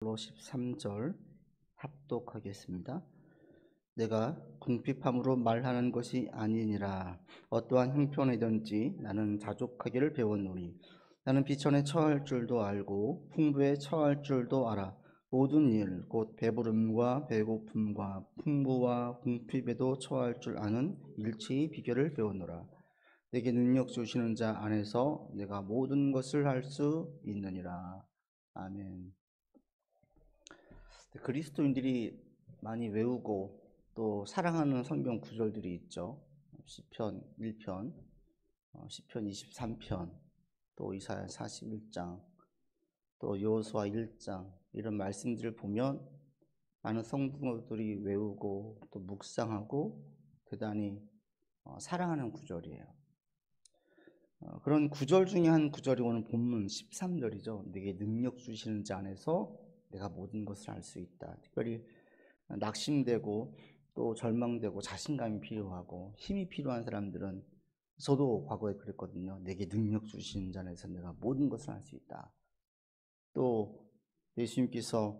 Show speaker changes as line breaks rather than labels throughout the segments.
13절 합독하겠습니다. 내가 궁핍함으로 말하는 것이 아니니라. 어떠한 형편이든지 나는 자족하기를 배웠노니 나는 비천에 처할 줄도 알고 풍부에 처할 줄도 알아. 모든 일 곧 배부름과 배고픔과 풍부와 궁핍에도 처할 줄 아는 일체의 비결을 배웠노라. 내게 능력 주시는 자 안에서 내가 모든 것을 할 수 있느니라. 아멘. 그리스도인들이 많이 외우고 또 사랑하는 성경 구절들이 있죠. 시편 1편, 시편 23편, 또 이사야 41장, 또 여호수아 1장 이런 말씀들을 보면 많은 성도들이 외우고 또 묵상하고 대단히 사랑하는 구절이에요. 그런 구절 중에 한 구절이 오늘 본문 13절이죠. 내게 능력 주시는 자 안에서 내가 모든 것을 알 수 있다. 특별히 낙심되고 또 절망되고 자신감이 필요하고 힘이 필요한 사람들은, 저도 과거에 그랬거든요. 내게 능력 주시는 자 안에서 내가 모든 것을 알 수 있다. 또 예수님께서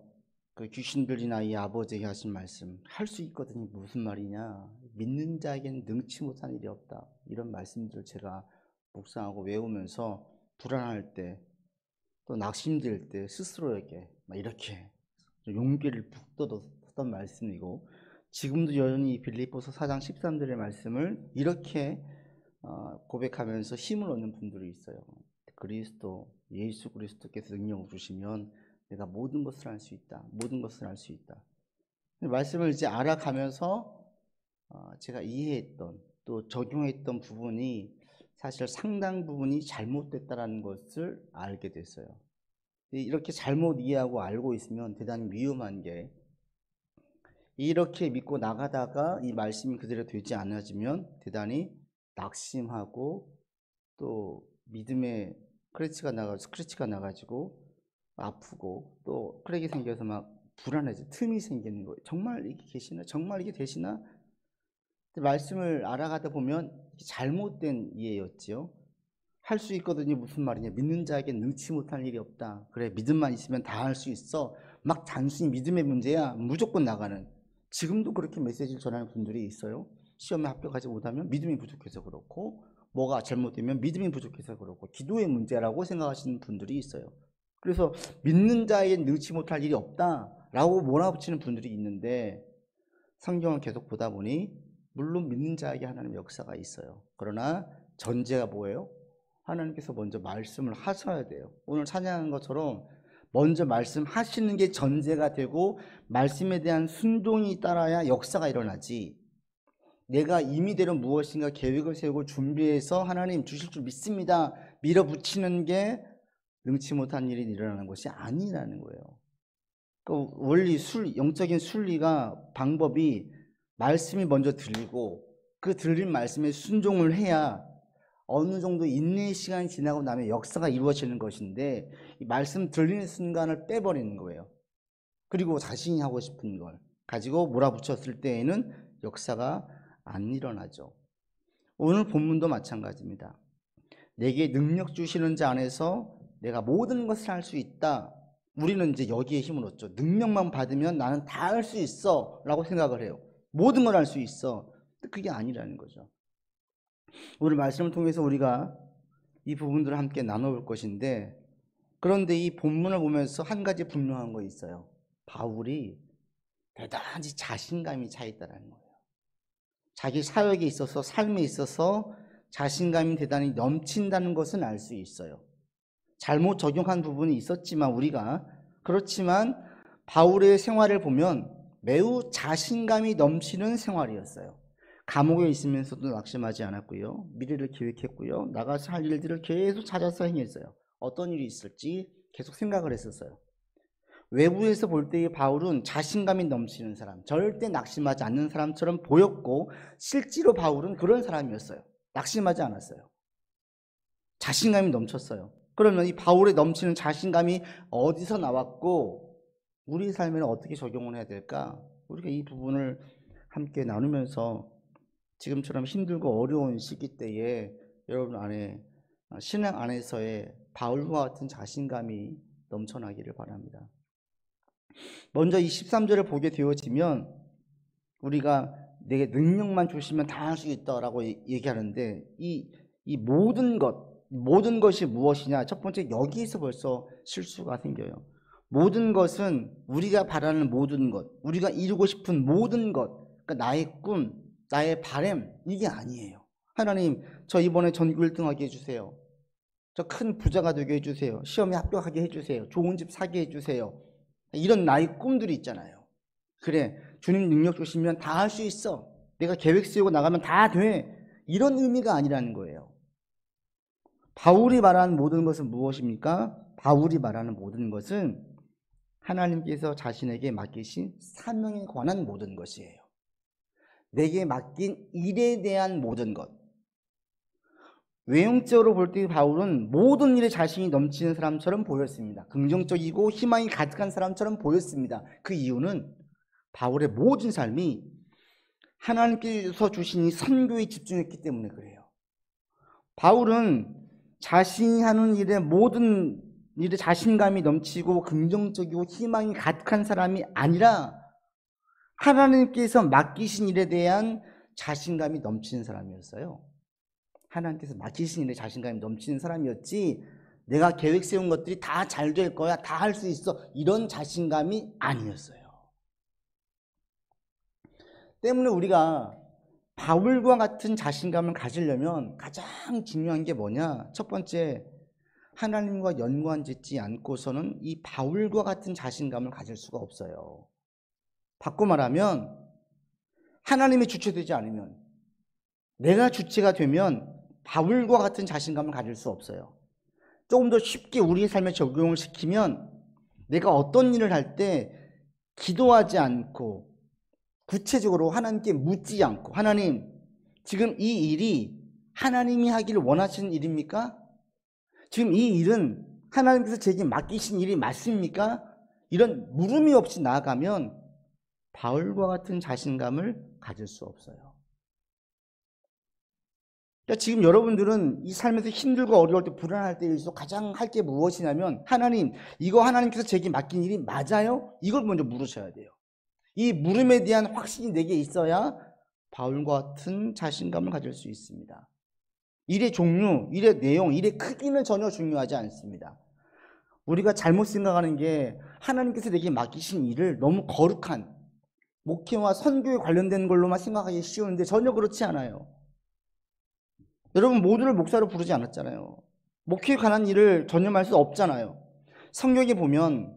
그 귀신 들린 아이 아버지에게 하신 말씀, 할 수 있거든요. 무슨 말이냐, 믿는 자에게는 능치 못한 일이 없다. 이런 말씀들을 제가 묵상하고 외우면서 불안할 때 또 낙심될 때 스스로에게 막 이렇게 용기를 북돋았던 말씀이고, 지금도 여전히 빌립보서 4장 13절의 말씀을 이렇게 고백하면서 힘을 얻는 분들이 있어요. 그리스도, 예수 그리스도께서 능력을 주시면 내가 모든 것을 할 수 있다. 모든 것을 할 수 있다. 말씀을 이제 알아가면서 제가 이해했던 또 적용했던 부분이 사실 상당 부분이 잘못됐다는 것을 알게 됐어요. 이렇게 잘못 이해하고 알고 있으면 대단히 위험한 게, 이렇게 믿고 나가다가 이 말씀이 그대로 되지 않아지면 대단히 낙심하고 또 믿음의 스크래치가 나가지고 아프고 또 크랙이 생겨서 막 불안해져, 틈이 생기는 거예요. 정말 이게 계시나? 정말 이게 되시나? 말씀을 알아가다 보면 잘못된 이해였지요. 할 수 있거든요. 무슨 말이냐, 믿는 자에게 능치 못할 일이 없다. 그래, 믿음만 있으면 다 할 수 있어. 막 단순히 믿음의 문제야, 무조건 나가는, 지금도 그렇게 메시지를 전하는 분들이 있어요. 시험에 합격하지 못하면 믿음이 부족해서 그렇고, 뭐가 잘못되면 믿음이 부족해서 그렇고, 기도의 문제라고 생각하시는 분들이 있어요. 그래서 믿는 자에게 능치 못할 일이 없다라고 몰아붙이는 분들이 있는데, 성경을 계속 보다 보니 물론 믿는 자에게 하나님의 역사가 있어요. 그러나 전제가 뭐예요? 하나님께서 먼저 말씀을 하셔야 돼요. 오늘 찬양한 것처럼 먼저 말씀하시는 게 전제가 되고 말씀에 대한 순종이 따라야 역사가 일어나지, 내가 임의대로 무엇인가 계획을 세우고 준비해서 하나님 주실 줄 믿습니다 밀어붙이는 게 능치 못한 일이 일어나는 것이 아니라는 거예요. 그 원리, 영적인 순리가, 방법이 말씀이 먼저 들리고 그 들린 말씀에 순종을 해야 어느 정도 인내의 시간이 지나고 나면 역사가 이루어지는 것인데, 이 말씀 들리는 순간을 빼버리는 거예요. 그리고 자신이 하고 싶은 걸 가지고 몰아붙였을 때에는 역사가 안 일어나죠. 오늘 본문도 마찬가지입니다. 내게 능력 주시는 자 안에서 내가 모든 것을 할 수 있다. 우리는 이제 여기에 힘을 얻죠. 능력만 받으면 나는 다 할 수 있어 라고 생각을 해요. 모든 걸 할 수 있어. 그게 아니라는 거죠. 오늘 말씀을 통해서 우리가 이 부분들을 함께 나눠볼 것인데, 그런데 이 본문을 보면서 한 가지 분명한 거 있어요. 바울이 대단히 자신감이 차 있다는 거예요. 자기 사역에 있어서, 삶에 있어서 자신감이 대단히 넘친다는 것은 알 수 있어요. 잘못 적용한 부분이 있었지만 우리가, 그렇지만 바울의 생활을 보면 매우 자신감이 넘치는 생활이었어요. 감옥에 있으면서도 낙심하지 않았고요. 미래를 계획했고요. 나가서 할 일들을 계속 찾아서 행했어요. 어떤 일이 있을지 계속 생각을 했었어요. 외부에서 볼 때의 바울은 자신감이 넘치는 사람, 절대 낙심하지 않는 사람처럼 보였고, 실제로 바울은 그런 사람이었어요. 낙심하지 않았어요. 자신감이 넘쳤어요. 그러면 이 바울의 넘치는 자신감이 어디서 나왔고 우리 삶에는 어떻게 적용을 해야 될까? 우리가 이 부분을 함께 나누면서 지금처럼 힘들고 어려운 시기 때에 여러분 안에, 신앙 안에서의 바울과 같은 자신감이 넘쳐나기를 바랍니다. 먼저 이 13절을 보게 되어지면 우리가 내게 능력만 주시면 다 할 수 있다라고 얘기하는데 이 모든 것이 무엇이냐? 첫 번째, 여기에서 벌써 실수가 생겨요. 모든 것은 우리가 바라는 모든 것, 우리가 이루고 싶은 모든 것, 그러니까 나의 꿈, 나의 바람, 이게 아니에요. 하나님, 저 이번에 전교 1등하게 해주세요. 저 큰 부자가 되게 해주세요. 시험에 합격하게 해주세요. 좋은 집 사게 해주세요. 이런 나의 꿈들이 있잖아요. 그래, 주님 능력 주시면 다 할 수 있어. 내가 계획 세우고 나가면 다 돼. 이런 의미가 아니라는 거예요. 바울이 말하는 모든 것은 무엇입니까? 바울이 말하는 모든 것은 하나님께서 자신에게 맡기신 사명에 관한 모든 것이에요. 내게 맡긴 일에 대한 모든 것. 외형적으로 볼 때 바울은 모든 일에 자신이 넘치는 사람처럼 보였습니다. 긍정적이고 희망이 가득한 사람처럼 보였습니다. 그 이유는 바울의 모든 삶이 하나님께서 주신 이 선교에 집중했기 때문에 그래요. 바울은 자신이 하는 일에 모든 일에 자신감이 넘치고 긍정적이고 희망이 가득한 사람이 아니라 하나님께서 맡기신 일에 대한 자신감이 넘치는 사람이었어요. 하나님께서 맡기신 일에 자신감이 넘치는 사람이었지, 내가 계획 세운 것들이 다 잘 될 거야, 다 할 수 있어, 이런 자신감이 아니었어요. 때문에 우리가 바울과 같은 자신감을 가지려면 가장 중요한 게 뭐냐? 첫 번째, 하나님과 연관 짓지 않고서는 이 바울과 같은 자신감을 가질 수가 없어요. 바꿔 말하면 하나님이 주체되지 않으면, 내가 주체가 되면 바울과 같은 자신감을 가질 수 없어요. 조금 더 쉽게 우리의 삶에 적용을 시키면, 내가 어떤 일을 할 때 기도하지 않고 구체적으로 하나님께 묻지 않고, 하나님, 지금 이 일이 하나님이 하기를 원하시는 일입니까? 지금 이 일은 하나님께서 제게 맡기신 일이 맞습니까? 이런 물음이 없이 나아가면 바울과 같은 자신감을 가질 수 없어요. 그러니까 지금 여러분들은 이 삶에서 힘들고 어려울 때, 불안할 때일수록 가장 할 게 무엇이냐면, 하나님, 이거 하나님께서 제게 맡긴 일이 맞아요? 이걸 먼저 물으셔야 돼요. 이 물음에 대한 확신이 내게 있어야 바울과 같은 자신감을 가질 수 있습니다. 일의 종류, 일의 내용, 일의 크기는 전혀 중요하지 않습니다. 우리가 잘못 생각하는 게, 하나님께서 내게 맡기신 일을 너무 거룩한 목회와 선교에 관련된 걸로만 생각하기 쉬운데 전혀 그렇지 않아요. 여러분, 모두를 목사로 부르지 않았잖아요. 목회에 관한 일을 전념할 수 없잖아요. 성경에 보면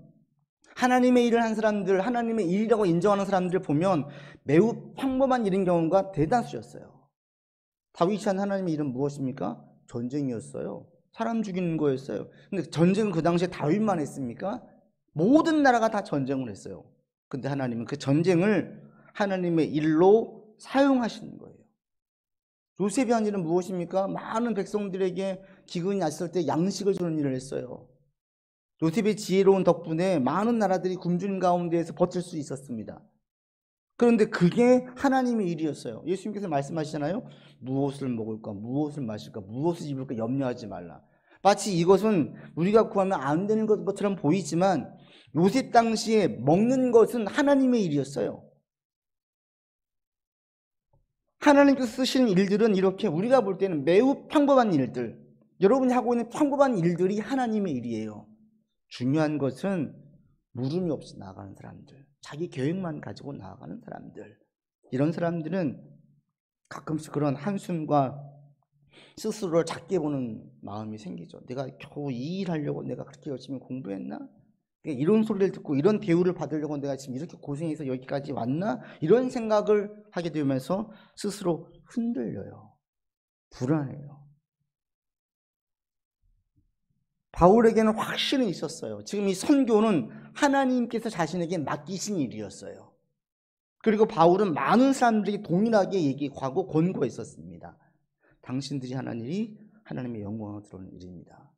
하나님의 일을 한 사람들, 하나님의 일이라고 인정하는 사람들을 보면 매우 평범한 일인 경우가 대다수였어요. 다윗이 한 하나님의 일은 무엇입니까? 전쟁이었어요. 사람 죽이는 거였어요. 근데 전쟁은 그 당시에 다윗만 했습니까? 모든 나라가 다 전쟁을 했어요. 근데 하나님은 그 전쟁을 하나님의 일로 사용하시는 거예요. 요셉이 한 일은 무엇입니까? 많은 백성들에게 기근이 났을 때 양식을 주는 일을 했어요. 요셉의 지혜로운 덕분에 많은 나라들이 굶주림 가운데에서 버틸 수 있었습니다. 그런데 그게 하나님의 일이었어요. 예수님께서 말씀하시잖아요. 무엇을 먹을까, 무엇을 마실까, 무엇을 입을까 염려하지 말라. 마치 이것은 우리가 구하면 안 되는 것처럼 보이지만 요셉 당시에 먹는 것은 하나님의 일이었어요. 하나님께서 쓰시는 일들은 이렇게 우리가 볼 때는 매우 평범한 일들, 여러분이 하고 있는 평범한 일들이 하나님의 일이에요. 중요한 것은 물음이 없이 나아가는 사람들, 자기 계획만 가지고 나아가는 사람들, 이런 사람들은 가끔씩 그런 한숨과 스스로를 작게 보는 마음이 생기죠. 내가 겨우 이 일 하려고 내가 그렇게 열심히 공부했나? 이런 소리를 듣고 이런 대우를 받으려고 내가 지금 이렇게 고생해서 여기까지 왔나? 이런 생각을 하게 되면서 스스로 흔들려요. 불안해요. 바울에게는 확신이 있었어요. 지금 이 선교는 하나님께서 자신에게 맡기신 일이었어요. 그리고 바울은 많은 사람들이 동일하게 얘기하고 권고했었습니다. 당신들이 하는 일이 하나님의 영광을 드러내는 일입니다.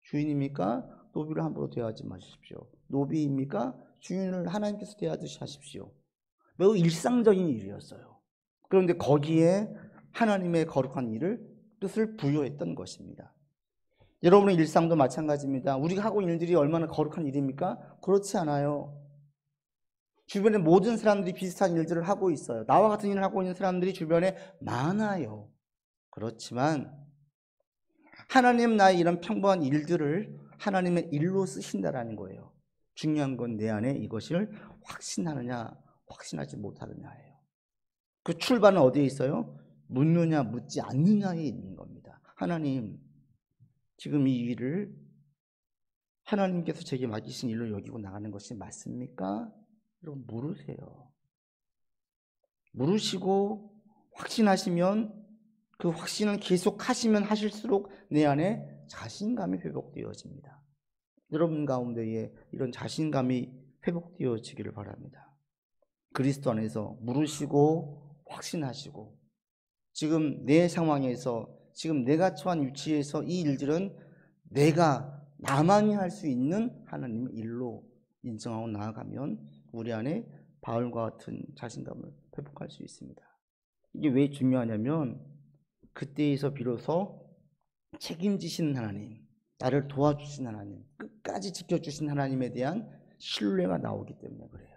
주인입니까? 노비를 함부로 대하지 마십시오. 노비입니까? 주인을 하나님께서 대하듯이 하십시오. 매우 일상적인 일이었어요. 그런데 거기에 하나님의 거룩한 일을, 뜻을 부여했던 것입니다. 여러분의 일상도 마찬가지입니다. 우리가 하고 있는 일들이 얼마나 거룩한 일입니까? 그렇지 않아요. 주변에 모든 사람들이 비슷한 일들을 하고 있어요. 나와 같은 일을 하고 있는 사람들이 주변에 많아요. 그렇지만 하나님 나의 이런 평범한 일들을 하나님의 일로 쓰신다라는 거예요. 중요한 건 내 안에 이것을 확신하느냐 확신하지 못하느냐예요. 그 출발은 어디에 있어요? 묻느냐 묻지 않느냐에 있는 겁니다. 하나님, 지금 이 일을 하나님께서 제게 맡기신 일로 여기고 나가는 것이 맞습니까? 여러분 물으세요. 물으시고 확신하시면 그 확신을 계속 하시면 하실수록 내 안에 자신감이 회복되어집니다. 여러분 가운데에 이런 자신감이 회복되어지기를 바랍니다. 그리스도 안에서 물으시고 확신하시고 지금 내 상황에서 지금 내가 처한 위치에서 이 일들은 내가 나만이 할 수 있는 하나님의 일로 인정하고 나아가면 우리 안에 바울과 같은 자신감을 회복할 수 있습니다. 이게 왜 중요하냐면 그때에서 비로소 책임지시는 하나님, 나를 도와주신 하나님, 끝까지 지켜주신 하나님에 대한 신뢰가 나오기 때문에 그래요.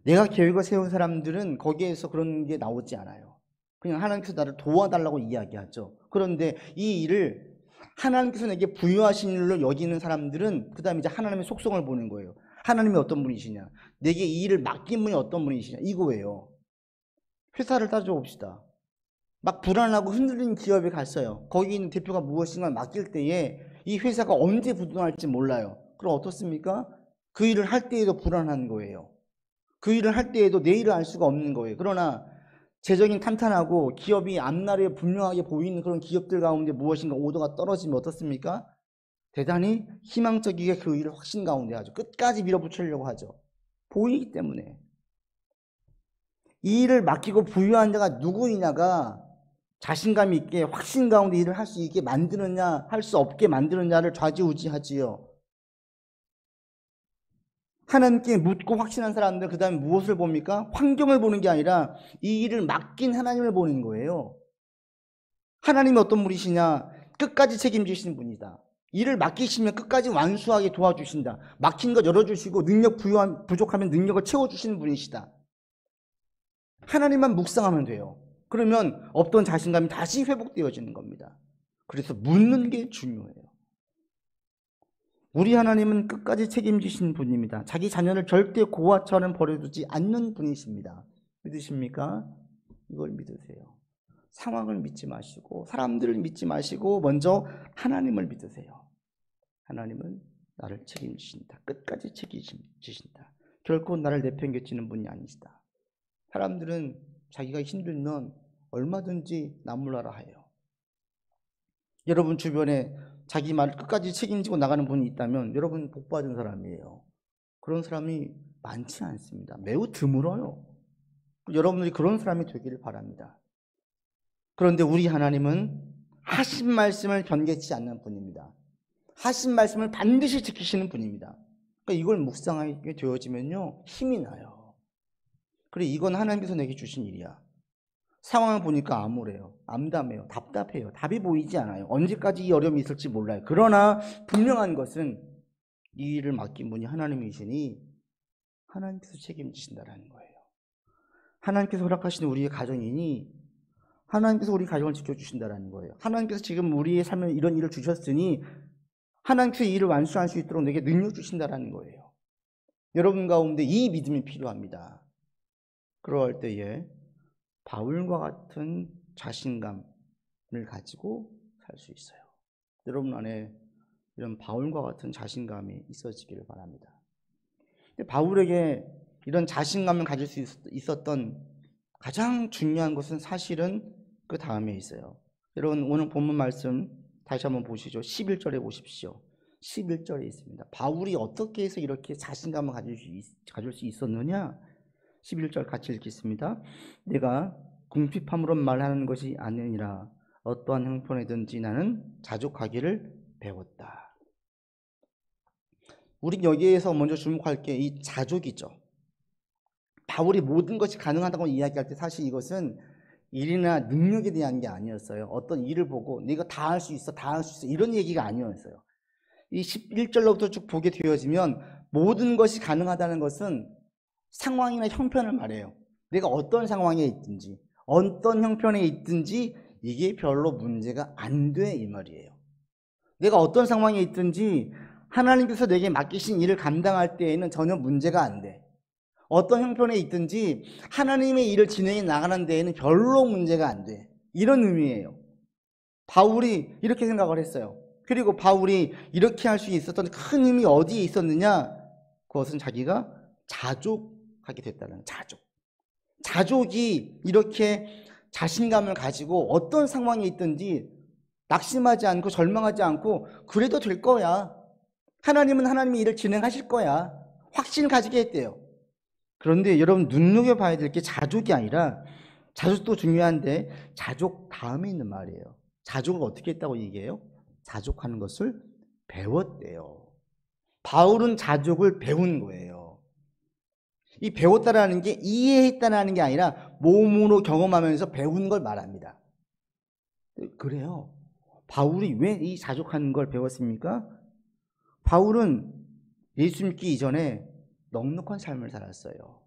내가 계획을 세운 사람들은 거기에서 그런 게 나오지 않아요. 그냥 하나님께서 나를 도와달라고 이야기하죠. 그런데 이 일을 하나님께서 내게 부여하신 일로 여기는 사람들은 그 다음에 이제 하나님의 속성을 보는 거예요. 하나님이 어떤 분이시냐, 내게 이 일을 맡긴 분이 어떤 분이시냐, 이거예요. 회사를 따져봅시다. 막 불안하고 흔들리는 기업에 갔어요. 거기 있는 대표가 무엇인가 맡길 때에 이 회사가 언제 부도날지 몰라요. 그럼 어떻습니까? 그 일을 할 때에도 불안한 거예요. 그 일을 할 때에도 내일을 알 수가 없는 거예요. 그러나 재정이 탄탄하고 기업이 앞날에 분명하게 보이는 그런 기업들 가운데 무엇인가 오더가 떨어지면 어떻습니까? 대단히 희망적이게 그 일을 확신 가운데 하죠. 끝까지 밀어붙이려고 하죠. 보이기 때문에. 이 일을 맡기고 부여한 자가 누구이냐가 자신감 있게 확신 가운데 일을 할 수 있게 만드느냐 할 수 없게 만드느냐를 좌지우지하지요. 하나님께 묻고 확신한 사람들 그 다음에 무엇을 봅니까? 환경을 보는 게 아니라 이 일을 맡긴 하나님을 보는 거예요. 하나님이 어떤 분이시냐? 끝까지 책임지시는 분이다. 일을 맡기시면 끝까지 완수하게 도와주신다. 막힌 것 열어주시고 능력 부족하면 능력을 채워주시는 분이시다. 하나님만 묵상하면 돼요. 그러면 없던 자신감이 다시 회복되어지는 겁니다. 그래서 묻는 게 중요해요. 우리 하나님은 끝까지 책임지신 분입니다. 자기 자녀를 절대 고아처럼 버려두지 않는 분이십니다. 믿으십니까? 이걸 믿으세요. 상황을 믿지 마시고 사람들을 믿지 마시고 먼저 하나님을 믿으세요. 하나님은 나를 책임지신다. 끝까지 책임지신다. 결코 나를 내팽개치는 분이 아니시다. 사람들은 자기가 힘들면 얼마든지 나무라라 해요. 여러분 주변에 자기 말을 끝까지 책임지고 나가는 분이 있다면 여러분 복받은 사람이에요. 그런 사람이 많지 않습니다. 매우 드물어요. 여러분들이 그런 사람이 되기를 바랍니다. 그런데 우리 하나님은 하신 말씀을 변개치 않는 분입니다. 하신 말씀을 반드시 지키시는 분입니다. 그러니까 이걸 묵상하게 되어지면요 힘이 나요. 그래 이건 하나님께서 내게 주신 일이야. 상황을 보니까 암울해요. 암담해요. 답답해요. 답이 보이지 않아요. 언제까지 이 어려움이 있을지 몰라요. 그러나 분명한 것은 이 일을 맡긴 분이 하나님이시니 하나님께서 책임지신다라는 거예요. 하나님께서 허락하시는 우리의 가정이니 하나님께서 우리 가정을 지켜주신다라는 거예요. 하나님께서 지금 우리의 삶에 이런 일을 주셨으니 하나님께서 이 일을 완수할 수 있도록 내게 능력 주신다라는 거예요. 여러분 가운데 이 믿음이 필요합니다. 그러할 때에 바울과 같은 자신감을 가지고 살 수 있어요. 여러분 안에 이런 바울과 같은 자신감이 있어지기를 바랍니다. 근데 바울에게 이런 자신감을 가질 수 있었던 가장 중요한 것은 사실은 그 다음에 있어요. 여러분 오늘 본문 말씀 다시 한번 보시죠. 11절에 보십시오. 11절에 있습니다. 바울이 어떻게 해서 이렇게 자신감을 가질 수 있었느냐? 11절 같이 읽겠습니다. 내가 궁핍함으로 말하는 것이 아니니라 어떠한 형편이든지 나는 자족하기를 배웠다. 우리 여기에서 먼저 주목할 게 이 자족이죠. 바울이 모든 것이 가능하다고 이야기할 때 사실 이것은 일이나 능력에 대한 게 아니었어요. 어떤 일을 보고 네가 다 할 수 있어, 다 할 수 있어 이런 얘기가 아니었어요. 이 11절로부터 쭉 보게 되어지면 모든 것이 가능하다는 것은 상황이나 형편을 말해요. 내가 어떤 상황에 있든지 어떤 형편에 있든지 이게 별로 문제가 안 돼 이 말이에요. 내가 어떤 상황에 있든지 하나님께서 내게 맡기신 일을 감당할 때에는 전혀 문제가 안 돼. 어떤 형편에 있든지 하나님의 일을 진행해 나가는 데에는 별로 문제가 안 돼. 이런 의미예요. 바울이 이렇게 생각을 했어요. 그리고 바울이 이렇게 할 수 있었던 큰 힘이 어디에 있었느냐? 그것은 자기가 자족하게 됐다는 거예요. 자족이 이렇게 자신감을 가지고 어떤 상황에 있든지 낙심하지 않고 절망하지 않고 그래도 될 거야. 하나님은 하나님의 일을 진행하실 거야. 확신을 가지게 했대요. 그런데 여러분 눈여겨봐야 될 게 자족이 아니라, 자족도 중요한데 자족 다음에 있는 말이에요. 자족을 어떻게 했다고 얘기해요? 자족하는 것을 배웠대요. 바울은 자족을 배운 거예요. 이 배웠다라는 게 이해했다라는 게 아니라 몸으로 경험하면서 배운 걸 말합니다. 그래요. 바울이 왜 이 자족하는 걸 배웠습니까? 바울은 예수 믿기 이전에 넉넉한 삶을 살았어요.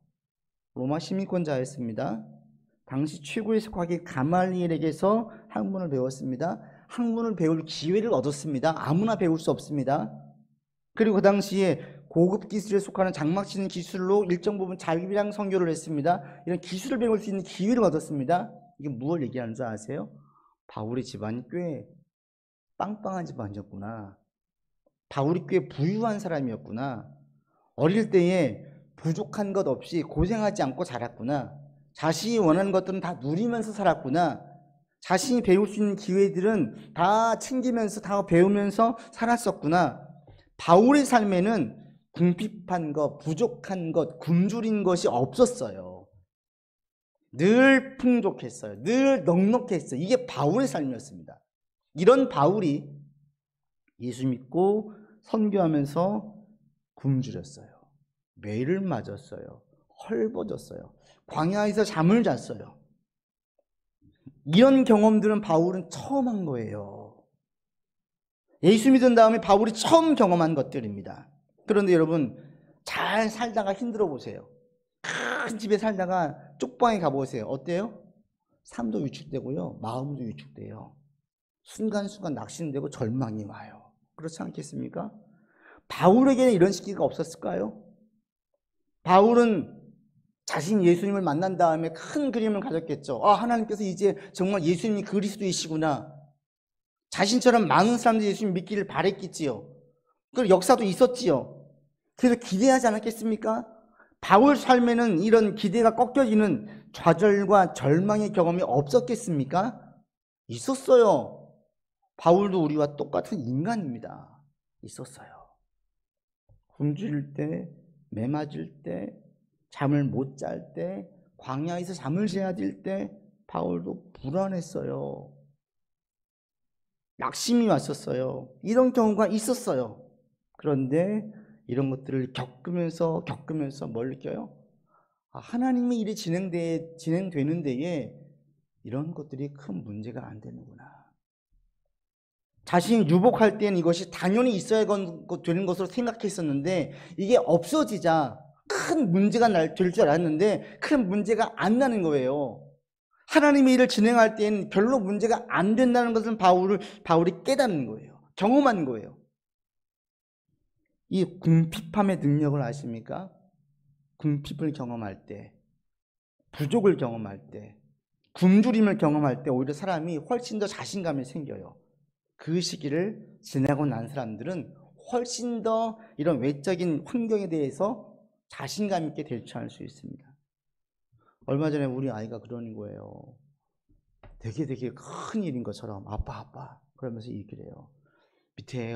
로마 시민권자였습니다. 당시 최고의 석학인 가말리엘에게서 학문을 배웠습니다. 학문을 배울 기회를 얻었습니다. 아무나 배울 수 없습니다. 그리고 그 당시에 고급 기술에 속하는 장막 치는 기술로 일정 부분 자기비랑 선교를 했습니다. 이런 기술을 배울 수 있는 기회를 얻었습니다. 이게 무엇을 얘기하는 줄 아세요? 바울의 집안이 꽤 빵빵한 집안이었구나. 바울이 꽤 부유한 사람이었구나. 어릴 때에 부족한 것 없이 고생하지 않고 자랐구나. 자신이 원하는 것들은 다 누리면서 살았구나. 자신이 배울 수 있는 기회들은 다 챙기면서 다 배우면서 살았었구나. 바울의 삶에는 궁핍한 것, 부족한 것, 굶주린 것이 없었어요. 늘 풍족했어요. 늘 넉넉했어요. 이게 바울의 삶이었습니다. 이런 바울이 예수 믿고 선교하면서 굶주렸어요. 매를 맞았어요. 헐벗었어요. 광야에서 잠을 잤어요. 이런 경험들은 바울은 처음 한 거예요. 예수 믿은 다음에 바울이 처음 경험한 것들입니다. 그런데 여러분, 잘 살다가 힘들어 보세요. 큰 집에 살다가 쪽방에 가보세요. 어때요? 삶도 위축되고요, 마음도 위축돼요. 순간순간 낙심되고 절망이 와요. 그렇지 않겠습니까? 바울에게는 이런 시기가 없었을까요? 바울은 자신 예수님을 만난 다음에 큰 그림을 가졌겠죠. 아, 하나님께서 이제 정말 예수님이 그리스도이시구나. 자신처럼 많은 사람들이 예수님 믿기를 바랬겠지요. 그 역사도 있었지요. 그래서 기대하지 않았겠습니까? 바울 삶에는 이런 기대가 꺾여지는 좌절과 절망의 경험이 없었겠습니까? 있었어요. 바울도 우리와 똑같은 인간입니다. 있었어요. 굶주릴 때, 매 맞을 때, 잠을 못 잘 때, 광야에서 잠을 재야 될 때 바울도 불안했어요. 낙심이 왔었어요. 이런 경우가 있었어요. 그런데 이런 것들을 겪으면서 뭘 느껴요? 아, 하나님의 일이 진행되는 데에 이런 것들이 큰 문제가 안 되는구나. 자신이 유복할 때는 이것이 당연히 있어야 되는 것으로 생각했었는데 이게 없어지자 큰 문제가 될 줄 알았는데 큰 문제가 안 나는 거예요. 하나님의 일을 진행할 때는 별로 문제가 안 된다는 것은 바울이 깨닫는 거예요. 경험한 거예요. 이 궁핍함의 능력을 아십니까? 궁핍을 경험할 때, 부족을 경험할 때, 굶주림을 경험할 때 오히려 사람이 훨씬 더 자신감이 생겨요. 그 시기를 지나고 난 사람들은 훨씬 더 이런 외적인 환경에 대해서 자신감 있게 대처할 수 있습니다. 얼마 전에 우리 아이가 그러는 거예요. 되게 큰 일인 것처럼 아빠 그러면서 얘기를 해요. 밑에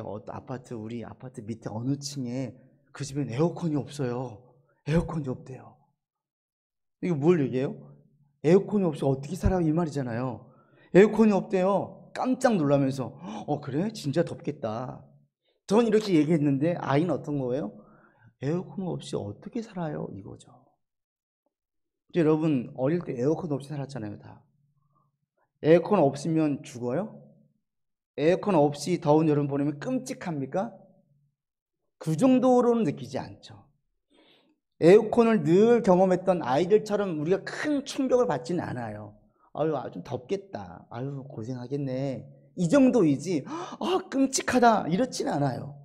우리 아파트 밑에 어느 층에 그 집엔 에어컨이 없어요. 에어컨이 없대요. 이거 뭘 얘기해요? 에어컨이 없어 어떻게 살아 이 말이잖아요. 에어컨이 없대요. 깜짝 놀라면서 그래? 진짜 덥겠다. 전 이렇게 얘기했는데 아이는 어떤 거예요? 에어컨 없이 어떻게 살아요? 이거죠. 여러분 어릴 때 에어컨 없이 살았잖아요. 다. 에어컨 없으면 죽어요? 에어컨 없이 더운 여름 보내면 끔찍합니까? 그 정도로는 느끼지 않죠. 에어컨을 늘 경험했던 아이들처럼 우리가 큰 충격을 받지는 않아요. 아유, 좀 덥겠다. 아유, 고생하겠네. 이 정도이지, 끔찍하다. 이렇지는 않아요.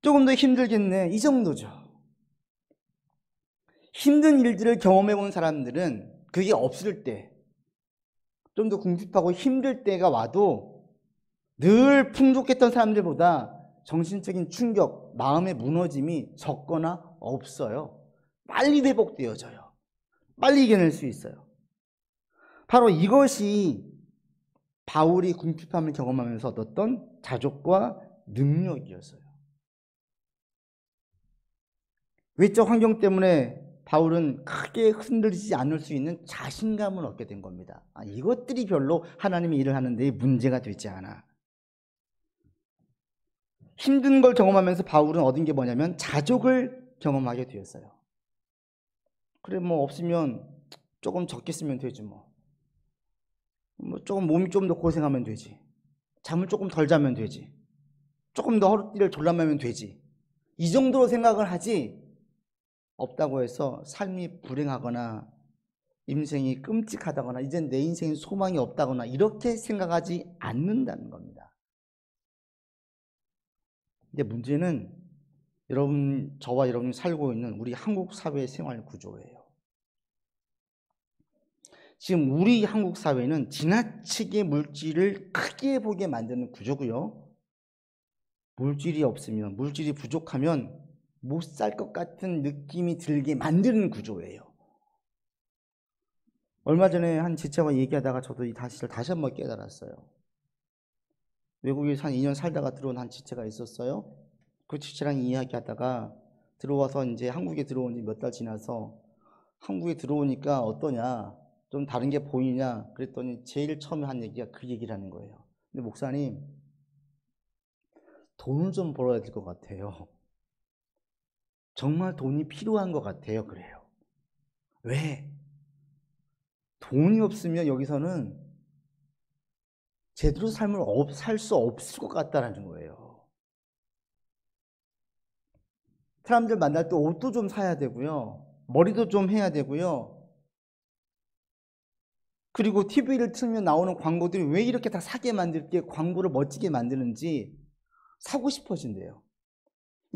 조금 더 힘들겠네. 이 정도죠. 힘든 일들을 경험해 본 사람들은 그게 없을 때, 좀 더 궁핍하고 힘들 때가 와도 늘 풍족했던 사람들보다 정신적인 충격, 마음의 무너짐이 적거나 없어요. 빨리 회복되어져요. 빨리 이겨낼 수 있어요. 바로 이것이 바울이 궁핍함을 경험하면서 얻었던 자족과 능력이었어요. 외적 환경 때문에 바울은 크게 흔들리지 않을 수 있는 자신감을 얻게 된 겁니다. 이것들이 별로 하나님의 일을 하는데 문제가 되지 않아. 힘든 걸 경험하면서 바울은 얻은 게 뭐냐면 자족을 경험하게 되었어요. 그래, 뭐 없으면 조금 적게 쓰면 되지 뭐. 조금 몸이 좀 더 고생하면 되지. 잠을 조금 덜 자면 되지. 조금 더 허리띠를 졸라매면 되지. 이 정도로 생각을 하지, 없다고 해서 삶이 불행하거나 인생이 끔찍하다거나 이젠 내 인생에 소망이 없다거나 이렇게 생각하지 않는다는 겁니다. 근데 문제는 저와 여러분이 살고 있는 우리 한국 사회의 생활 구조예요. 지금 우리 한국 사회는 지나치게 물질을 크게 보게 만드는 구조고요. 물질이 없으면, 물질이 부족하면 못 살 것 같은 느낌이 들게 만드는 구조예요. 얼마 전에 한 지체와 얘기하다가 저도 이 사실을 다시 한번 깨달았어요. 외국에서 한 2년 살다가 들어온 한 지체가 있었어요. 그 지체랑 이야기하다가 들어와서 이제 한국에 들어온 지 몇 달 지나서 한국에 들어오니까 어떠냐, 좀 다른 게 보이냐 그랬더니 제일 처음에 한 얘기가 그 얘기를 하는 거예요. 근데 목사님, 돈을 좀 벌어야 될 것 같아요. 정말 돈이 필요한 것 같아요. 그래요. 왜? 돈이 없으면 여기서는 제대로 삶을 살 수 없을 것 같다는 거예요. 사람들 만날 때 옷도 좀 사야 되고요. 머리도 좀 해야 되고요. 그리고 TV를 틀면 나오는 광고들이 왜 이렇게 다 사게 만들게 광고를 멋지게 만드는지 사고 싶어진대요.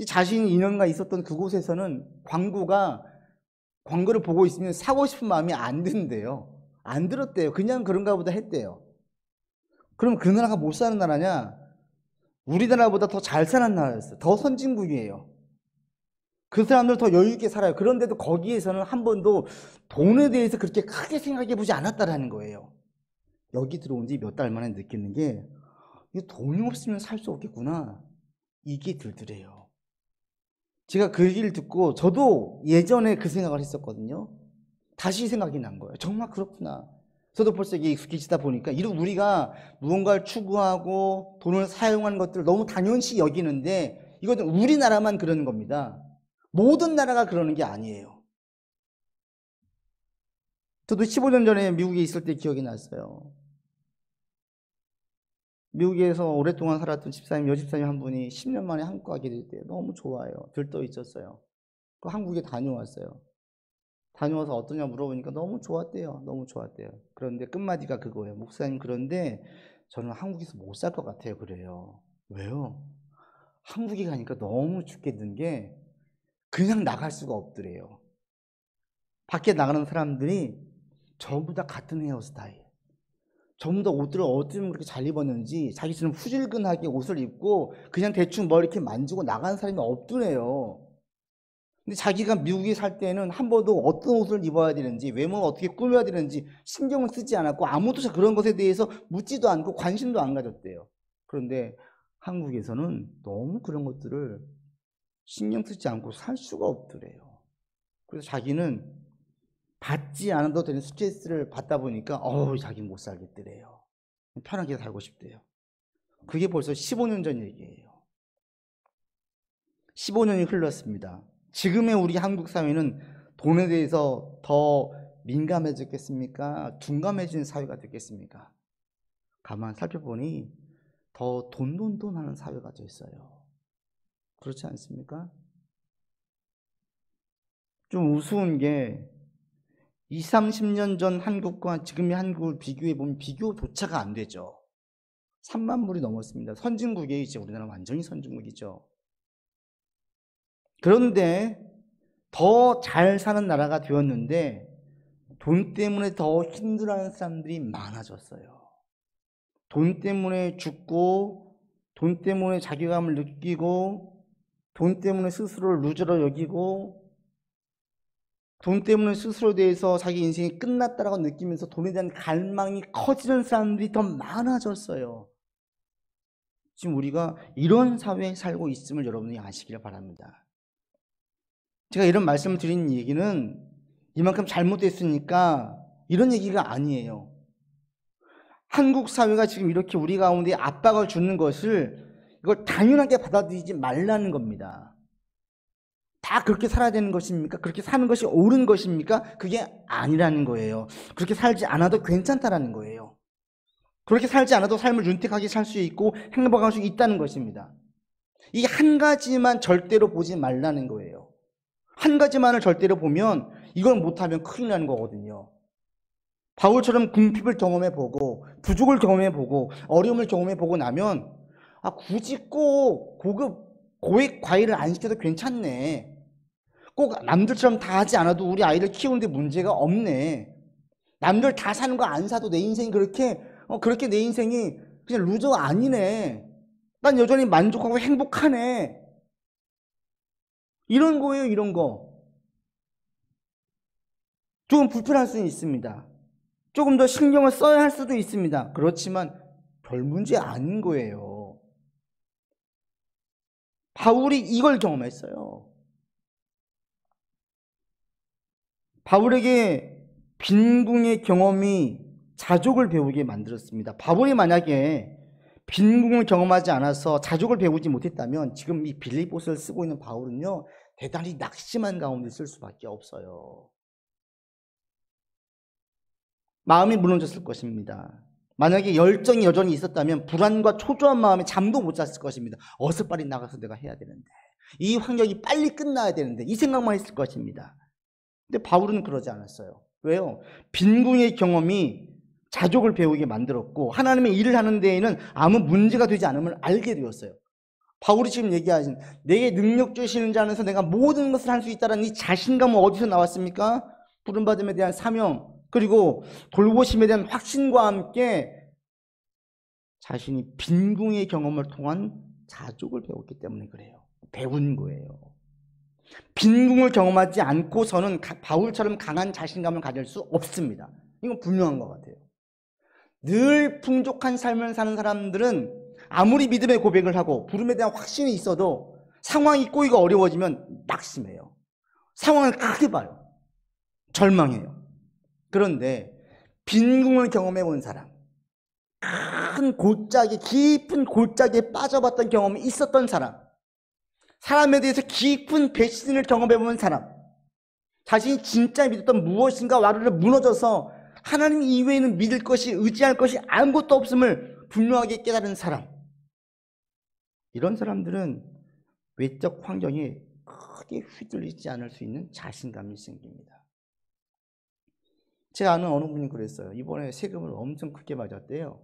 자신이 인연과 있었던 그곳에서는 광고를 보고 있으면 사고 싶은 마음이 안 든대요. 안 들었대요. 그냥 그런가 보다 했대요. 그럼 그 나라가 못 사는 나라냐? 우리나라보다 더 잘 사는 나라였어요. 더 선진국이에요. 그 사람들 더 여유 있게 살아요. 그런데도 거기에서는 한 번도 돈에 대해서 그렇게 크게 생각해 보지 않았다라는 거예요. 여기 들어온 지 몇 달 만에 느끼는 게, 돈이 없으면 살 수 없겠구나, 이게 들더래요. 제가 그 얘기를 듣고 저도 예전에 그 생각을 했었거든요. 다시 생각이 난 거예요. 정말 그렇구나. 저도 벌써 이게 익숙해지다 보니까 이런 우리가 무언가를 추구하고 돈을 사용하는 것들을 너무 당연시 여기는데 이것은 우리나라만 그러는 겁니다. 모든 나라가 그러는 게 아니에요. 저도 15년 전에 미국에 있을 때 기억이 났어요. 미국에서 오랫동안 살았던 집사님, 여집사님 한 분이 10년 만에 한국 가게 됐대요. 너무 좋아요. 들떠 있었어요. 그 한국에 다녀왔어요. 다녀와서 어떠냐 물어보니까 너무 좋았대요. 너무 좋았대요. 그런데 끝마디가 그거예요. 목사님, 그런데 저는 한국에서 못 살 것 같아요. 그래요. 왜요? 한국에 가니까 너무 죽겠는 게 그냥 나갈 수가 없더래요. 밖에 나가는 사람들이 전부 다 같은 헤어스타일, 전부 다 옷들을 어쩜 그렇게 잘 입었는지 자기처럼 후질근하게 옷을 입고 그냥 대충 뭐 이렇게 만지고 나가는 사람이 없더래요. 근데 자기가 미국에 살 때는 한 번도 어떤 옷을 입어야 되는지, 외모를 어떻게 꾸며야 되는지 신경을 쓰지 않았고 아무도 그런 것에 대해서 묻지도 않고 관심도 안 가졌대요. 그런데 한국에서는 너무 그런 것들을 신경 쓰지 않고 살 수가 없더래요. 그래서 자기는 받지 않아도 되는 스트레스를 받다 보니까 자기는 못 살겠더래요. 편하게 살고 싶대요. 그게 벌써 15년 전 얘기예요. 15년이 흘렀습니다. 지금의 우리 한국 사회는 돈에 대해서 더 민감해졌겠습니까? 둔감해진 사회가 됐겠습니까? 가만 살펴보니 더 돈 하는 사회가 됐어요. 그렇지 않습니까? 좀 우스운 게 20, 30년 전 한국과 지금의 한국을 비교해 보면 비교조차가 안 되죠. 3만 불이 넘었습니다. 선진국에 이제 우리나라 완전히 선진국이죠. 그런데 더 잘 사는 나라가 되었는데 돈 때문에 더 힘들어하는 사람들이 많아졌어요. 돈 때문에 죽고, 돈 때문에 자괴감을 느끼고, 돈 때문에 스스로를 루저로 여기고, 돈 때문에 스스로에 대해서 자기 인생이 끝났다라고 느끼면서 돈에 대한 갈망이 커지는 사람들이 더 많아졌어요. 지금 우리가 이런 사회에 살고 있음을 여러분이 아시기를 바랍니다. 제가 이런 말씀을 드린 얘기는 이만큼 잘못됐으니까 이런 얘기가 아니에요. 한국 사회가 지금 이렇게 우리 가운데 압박을 주는 것을 이걸 당연하게 받아들이지 말라는 겁니다. 다 그렇게 살아야 되는 것입니까? 그렇게 사는 것이 옳은 것입니까? 그게 아니라는 거예요. 그렇게 살지 않아도 괜찮다라는 거예요. 그렇게 살지 않아도 삶을 윤택하게 살 수 있고 행복할 수 있다는 것입니다. 이 한 가지만 절대로 보지 말라는 거예요. 한 가지만을 절대로 보면 이걸 못하면 큰일 나는 거거든요. 바울처럼 궁핍을 경험해보고 부족을 경험해보고 어려움을 경험해보고 나면 굳이 꼭 고액 과일을 안 시켜도 괜찮네. 꼭 남들처럼 다 하지 않아도 우리 아이를 키우는데 문제가 없네. 남들 다 사는 거 안 사도 내 인생이 그렇게 내 인생이 그냥 루저가 아니네. 난 여전히 만족하고 행복하네. 이런 거예요, 이런 거. 조금 불편할 수는 있습니다. 조금 더 신경을 써야 할 수도 있습니다. 그렇지만 별 문제 아닌 거예요. 바울이 이걸 경험했어요. 바울에게 빈궁의 경험이 자족을 배우게 만들었습니다. 바울이 만약에 빈궁을 경험하지 않아서 자족을 배우지 못했다면 지금 이 빌립보서를 쓰고 있는 바울은요, 대단히 낙심한 가운데 쓸 수밖에 없어요. 마음이 무너졌을 것입니다. 만약에 열정이 여전히 있었다면 불안과 초조한 마음에 잠도 못 잤을 것입니다. 어서 빨리 나가서 내가 해야 되는데, 이 환경이 빨리 끝나야 되는데, 이 생각만 했을 것입니다. 근데 바울은 그러지 않았어요. 왜요? 빈궁의 경험이 자족을 배우게 만들었고 하나님의 일을 하는 데에는 아무 문제가 되지 않음을 알게 되었어요. 바울이 지금 얘기하신 내게 능력 주시는 자 안에서 내가 모든 것을 할 수 있다는 이 자신감은 어디서 나왔습니까? 부름받음에 대한 사명, 그리고 돌보심에 대한 확신과 함께 자신이 빈궁의 경험을 통한 자족을 배웠기 때문에 그래요. 배운 거예요. 빈궁을 경험하지 않고서는 바울처럼 강한 자신감을 가질 수 없습니다. 이건 분명한 것 같아요. 늘 풍족한 삶을 사는 사람들은 아무리 믿음의 고백을 하고 부름에 대한 확신이 있어도 상황이 꼬이고 어려워지면 낙심해요. 상황을 크게 봐요. 절망해요. 그런데 빈궁을 경험해 본 사람, 큰 골짜기, 깊은 골짜기에 빠져봤던 경험이 있었던 사람, 사람에 대해서 깊은 배신을 경험해 본 사람, 자신이 진짜 믿었던 무엇인가 와르르 무너져서 하나님 이외에는 믿을 것이, 의지할 것이 아무것도 없음을 분명하게 깨달은 사람, 이런 사람들은 외적 환경에 크게 휘둘리지 않을 수 있는 자신감이 생깁니다. 제가 아는 어느 분이 그랬어요. 이번에 세금을 엄청 크게 맞았대요.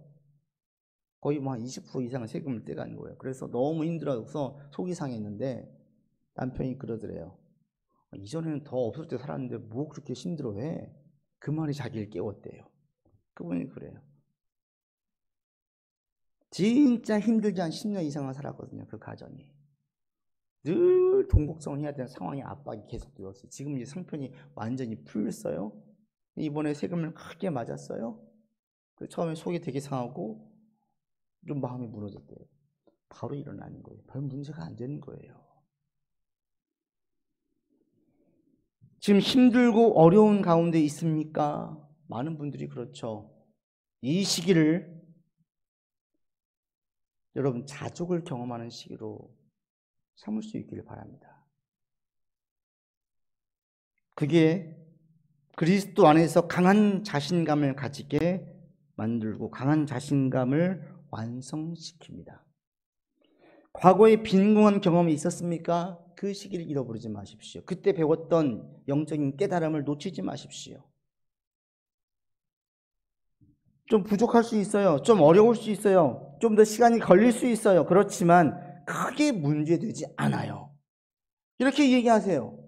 거의 뭐 한 20% 이상 세금을 떼간 거예요. 그래서 너무 힘들어서 속이 상했는데 남편이 그러더래요. 이전에는 더 없을 때 살았는데 뭐 그렇게 힘들어해? 그 말이 자기를 깨웠대요. 그분이 그래요. 진짜 힘들게 한 10년 이상을 살았거든요. 그 가정이. 늘 동복성을 해야 되는 상황의 압박이 계속 되었어요. 지금 이제 상편이 완전히 풀렸어요. 이번에 세금을 크게 맞았어요. 처음에 속이 되게 상하고 좀 마음이 무너졌대요. 바로 일어나는 거예요. 별 문제가 안 되는 거예요. 지금 힘들고 어려운 가운데 있습니까? 많은 분들이 그렇죠. 이 시기를 여러분 자족을 경험하는 시기로 삼을 수 있기를 바랍니다. 그게 그리스도 안에서 강한 자신감을 가지게 만들고 강한 자신감을 완성시킵니다. 과거에 빈궁한 경험이 있었습니까? 그 시기를 잃어버리지 마십시오. 그때 배웠던 영적인 깨달음을 놓치지 마십시오. 좀 부족할 수 있어요. 좀 어려울 수 있어요. 좀 더 시간이 걸릴 수 있어요. 그렇지만 크게 문제되지 않아요. 이렇게 얘기하세요.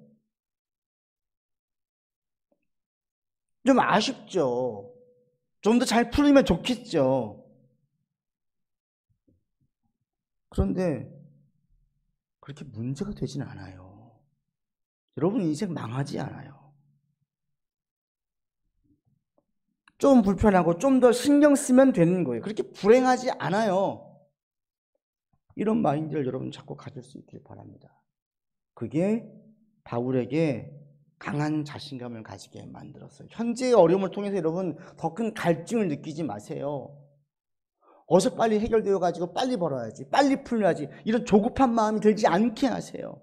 좀 아쉽죠. 좀 더 잘 풀리면 좋겠죠. 그런데 그렇게 문제가 되진 않아요. 여러분 인생 망하지 않아요. 좀 불편하고 좀 더 신경 쓰면 되는 거예요. 그렇게 불행하지 않아요. 이런 마인드를 여러분 자꾸 가질 수 있길 바랍니다. 그게 바울에게 강한 자신감을 가지게 만들었어요. 현재의 어려움을 통해서 여러분 더 큰 갈증을 느끼지 마세요. 어서 빨리 해결되어 가지고 빨리 벌어야지, 빨리 풀려야지, 이런 조급한 마음이 들지 않게 하세요.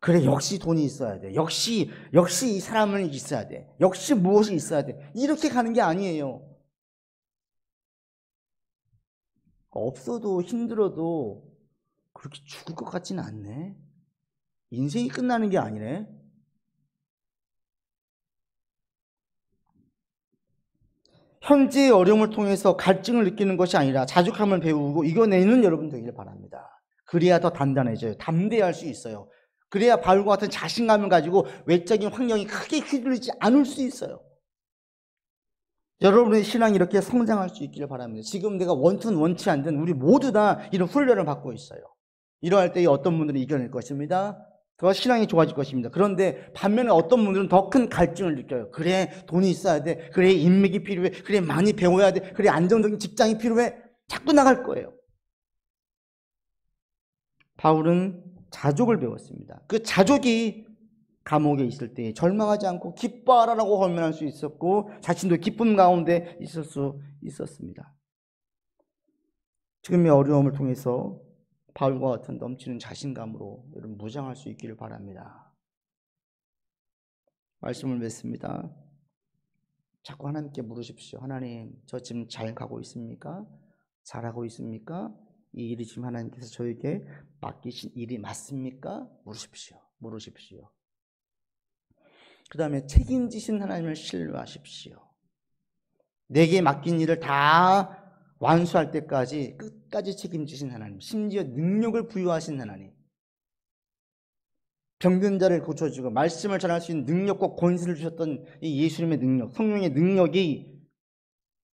그래, 역시 돈이 있어야 돼. 역시 이 사람은 있어야 돼. 역시 무엇이 있어야 돼. 이렇게 가는 게 아니에요. 없어도 힘들어도 그렇게 죽을 것 같지는 않네. 인생이 끝나는 게 아니네. 현재의 어려움을 통해서 갈증을 느끼는 것이 아니라 자족함을 배우고 이겨내는 여러분 되기를 바랍니다. 그래야 더 단단해져요. 담대할 수 있어요. 그래야 바울과 같은 자신감을 가지고 외적인 환경이 크게 휘둘리지 않을 수 있어요. 여러분의 신앙이 이렇게 성장할 수 있기를 바랍니다. 지금 내가 원튼 원치 않든 우리 모두 다 이런 훈련을 받고 있어요. 이러할 때에 어떤 분들은 이겨낼 것입니다. 더 신앙이 좋아질 것입니다. 그런데 반면에 어떤 분들은 더 큰 갈증을 느껴요. 그래, 돈이 있어야 돼. 그래, 인맥이 필요해. 그래, 많이 배워야 돼. 그래, 안정적인 직장이 필요해. 자꾸 나갈 거예요. 바울은 자족을 배웠습니다. 그 자족이 감옥에 있을 때 절망하지 않고 기뻐하라라고 헌면할 수 있었고 자신도 기쁨 가운데 있을 수 있었습니다. 지금의 어려움을 통해서 바울과 같은 넘치는 자신감으로 여러분 무장할 수 있기를 바랍니다. 말씀을 맺습니다. 자꾸 하나님께 물으십시오. 하나님, 저 지금 잘 가고 있습니까? 잘하고 있습니까? 이 일이 지금 하나님께서 저에게 맡기신 일이 맞습니까? 물으십시오. 그 다음에 책임지신 하나님을 신뢰하십시오. 내게 맡긴 일을 다 완수할 때까지 끝까지 책임지신 하나님, 심지어 능력을 부여하신 하나님, 병든 자를 고쳐주고 말씀을 전할 수 있는 능력과 권세를 주셨던 이 예수님의 능력, 성령의 능력이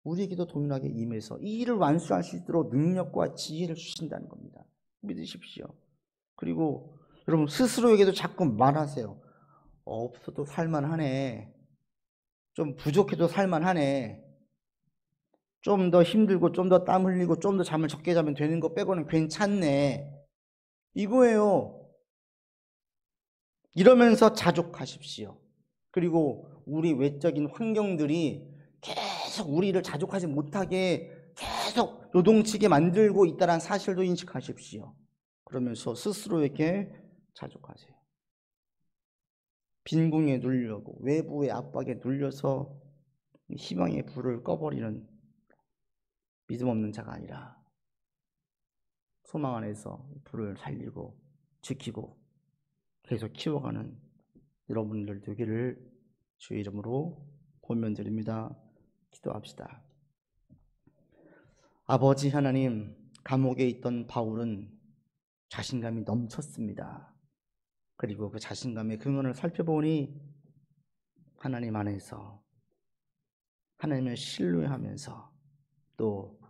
우리에게도 동일하게 임해서 이 일을 완수할 수 있도록 능력과 지혜를 주신다는 겁니다. 믿으십시오. 그리고 여러분 스스로에게도 자꾸 말하세요. 없어도 살만하네. 좀 부족해도 살만하네. 좀 더 힘들고 좀 더 땀 흘리고 좀 더 잠을 적게 자면 되는 거 빼고는 괜찮네. 이거예요. 이러면서 자족하십시오. 그리고 우리 외적인 환경들이 계속 우리를 자족하지 못하게 계속 요동치게 만들고 있다는 사실도 인식하십시오. 그러면서 스스로에게 자족하세요. 빈궁에 눌려고 외부의 압박에 눌려서 희망의 불을 꺼버리는 믿음 없는 자가 아니라 소망 안에서 불을 살리고 지키고 계속 키워가는 여러분들 되기를 주의 이름으로 권면드립니다. 기도합시다. 아버지 하나님, 감옥에 있던 바울은 자신감이 넘쳤습니다. 그리고 그 자신감의 근원을 살펴보니 하나님 안에서 하나님을 신뢰하면서 또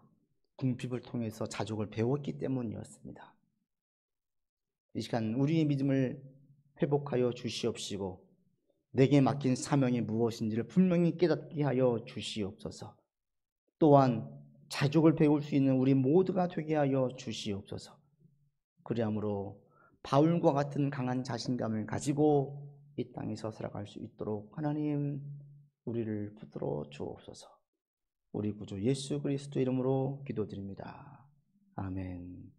궁핍을 통해서 자족을 배웠기 때문이었습니다. 이 시간 우리의 믿음을 회복하여 주시옵시고 내게 맡긴 사명이 무엇인지를 분명히 깨닫게 하여 주시옵소서. 또한 자족을 배울 수 있는 우리 모두가 되게 하여 주시옵소서. 그리함으로 바울과 같은 강한 자신감을 가지고 이 땅에서 살아갈 수 있도록 하나님 우리를 붙들어 주옵소서. 우리 구주 예수 그리스도 이름으로 기도드립니다. 아멘.